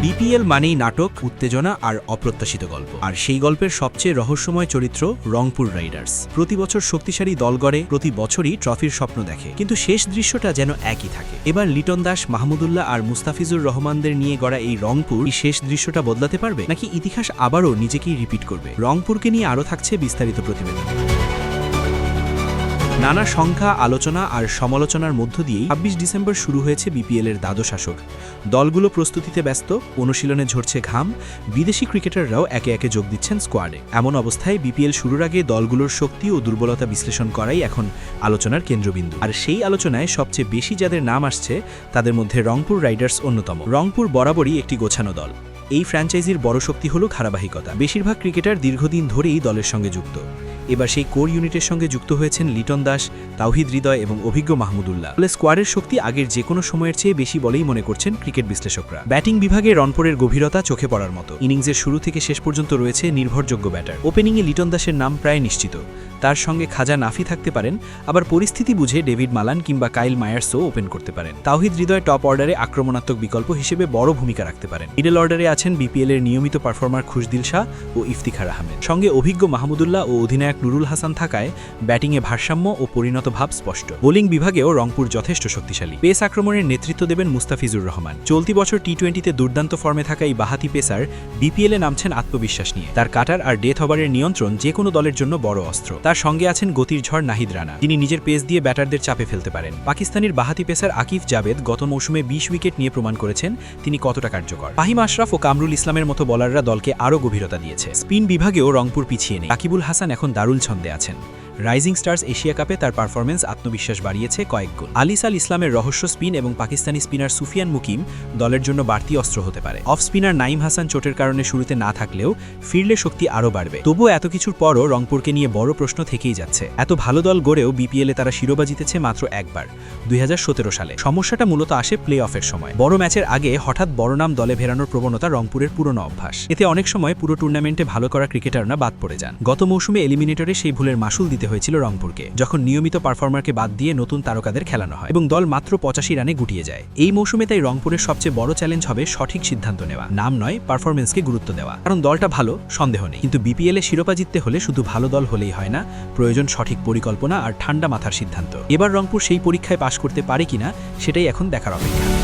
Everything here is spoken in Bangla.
বিপিএল মানেই নাটক, উত্তেজনা আর অপ্রত্যাশিত গল্প। আর সেই গল্পের সবচেয়ে রহস্যময় চরিত্র রংপুর রাইডার্স। প্রতি বছর শক্তিশালী দল গড়ে, প্রতি বছরই ট্রফির স্বপ্ন দেখে, কিন্তু শেষ দৃশ্যটা যেন একই থাকে। এবার লিটন দাস, মাহমুদুল্লাহ আর মুস্তাফিজুর রহমানদের নিয়ে গড়া এই রংপুর শেষ দৃশ্যটা বদলাতে পারবে, নাকি ইতিহাস আবারও নিজেকেই রিপিট করবে? রংপুরকে নিয়ে আরও থাকছে বিস্তারিত প্রতিবেদন। নানা সংখ্যা, আলোচনা আর সমালোচনার মধ্য দিয়েই ২৬ ডিসেম্বর শুরু হয়েছে বিপিএলের দ্বাদশ আসর। দলগুলো প্রস্তুতিতে ব্যস্ত, অনুশীলনে ঝরছে ঘাম, বিদেশি ক্রিকেটাররাও একে একে যোগ দিচ্ছেন স্কোয়াডে। এমন অবস্থায় বিপিএল শুরুর আগে দলগুলোর শক্তি ও দুর্বলতা বিশ্লেষণ করাই এখন আলোচনার কেন্দ্রবিন্দু। আর সেই আলোচনায় সবচেয়ে বেশি যাদের নাম আসছে তাদের মধ্যে রংপুর রাইডার্স অন্যতম। রংপুর বরাবরই একটি গোছানো দল। এই ফ্র্যাঞ্চাইজির বড় শক্তি হল ধারাবাহিকতা। বেশিরভাগ ক্রিকেটার দীর্ঘদিন ধরেই দলের সঙ্গে যুক্ত। এবার সেই কোর ইউনিটের সঙ্গে যুক্ত হয়েছেন লিটন দাস, তাওহিদ হৃদয় এবং অভিজ্ঞ মাহমুদুল্লাহ। ফলে স্কোয়াডের শক্তি আগের যে কোনো সময়ের চেয়ে বেশি বলেই মনে করছেন ক্রিকেট বিশ্লেষকরা। ব্যাটিং বিভাগে রংপুরের গভীরতা চোখে পড়ার মতো। ইনিংসের শুরু থেকে শেষ পর্যন্ত রয়েছে নির্ভরযোগ্য ব্যাটার। ওপেনিংয়ে লিটন দাসের নাম প্রায় নিশ্চিত। তার সঙ্গে খাজা নাফি থাকতে পারেন, আবার পরিস্থিতি বুঝে ডেভিড মালান কিংবা কাইল মায়ার্সও ওপেন করতে পারেন। তাওহিদ হৃদয় টপ অর্ডারে আক্রমণাত্মক বিকল্প হিসেবে বড় ভূমিকা রাখতে পারেন। মিডল অর্ডারে আছেন বিপিএলের নিয়মিত পারফর্মার খুশদিল শাহ ও ইফতিখার আহমেদ। সঙ্গে অভিজ্ঞ মাহমুদুল্লাহ ও অধিনায়ক নুরুল হাসান থাকায় ব্যাটিংয়ে ভারসাম্য ও পরিণত ভাব স্পষ্ট। বোলিং বিভাগেও রংপুর যথেষ্ট শক্তিশালী। পেস আক্রমণের নেতৃত্ব দেবেন মুস্তাফিজুর রহমান। চলতি বছর টি-20তে দুর্দান্ত ফর্মে থাকা এই বাহাতি পেসার বিপিএলে নামছেন আত্মবিশ্বাস নিয়ে। তার কাটার আর ডেথ ওভারের নিয়ন্ত্রণ যে কোনো দলের জন্য বড় অস্ত্র। তার সঙ্গে আছেন গতির ঝড় নাহিদ রানা, যিনি নিজের পেস দিয়ে ব্যাটারদের চাপে ফেলতে পারেন। পাকিস্তানের বাহাতি পেসার আকিফ জাবেদ গত মৌসুমে ২০ উইকেট নিয়ে প্রমাণ করেছেন তিনি কতটা কার্যকর। ফাহিম আশরাফ ও কামরুল ইসলামের মতো বলাররা দলকে আরও গভীরতা দিয়েছে। স্পিন বিভাগেও রংপুর পিছিয়ে নেই। রাকিবুল হাসান এখন দারুল ছন্দে আছেন। রাইজিং স্টার্স এশিয়া কাপে তার পারফরমেন্স আত্মবিশ্বাস বাড়িয়েছে কয়েক গুণ। আলিস আল ইসলামের রহস্য স্পিন এবং পাকিস্তানি স্পিনার সুফিয়ান মুকিম দলের জন্য বাড়তি অস্ত্র হতে পারে। অফ স্পিনার নাইম হাসান চোটের কারণে শুরুতে না থাকলেও ফিরলে শক্তি আরও বাড়বে। তবুও এত কিছুর পরও রংপুরকে নিয়ে বড় প্রশ্ন থেকেই যাচ্ছে। এত ভালো দল গড়েও বিপিএলে তারা শিরোপা জিতেছে মাত্র একবার, ২০১৭ সালে। সমস্যাটা মূলত আসে প্লে অফের সময়। বড় ম্যাচের আগে হঠাৎ বড় নাম দলে ভেড়ানোর প্রবণতা রংপুরের পুরনো অভ্যাস। এতে অনেক সময় পুরো টুর্নামেন্টে ভালো করা ক্রিকেটাররা বাদ পড়ে যান। গত মৌসুমে এলিমিনেটরে সেই ভুলের মাসুল দিতে হয়েছিল রংপুরকে, যখন নিয়মিত পারফর্মারকে বাদ দিয়ে নতুন তারকাদের খেলানো হয় এবং দল মাত্র ৮৫ রানে গুটিয়ে যায়। এই মৌসুমে তাই রংপুরের সবচেয়ে বড় চ্যালেঞ্জ হবে সঠিক সিদ্ধান্ত নেওয়া, নাম নয় পারফরমেন্সকে গুরুত্ব দেওয়া। কারণ দলটা ভালো, সন্দেহ নেই, কিন্তু বিপিএলে শিরোপা জিততে হলে শুধু ভালো দল হলেই হয় না, প্রয়োজন সঠিক পরিকল্পনা আর ঠান্ডা মাথার সিদ্ধান্ত। এবার রংপুর সেই পরীক্ষায় পাশ করতে পারে কিনা সেটাই এখন দেখার অপেক্ষা।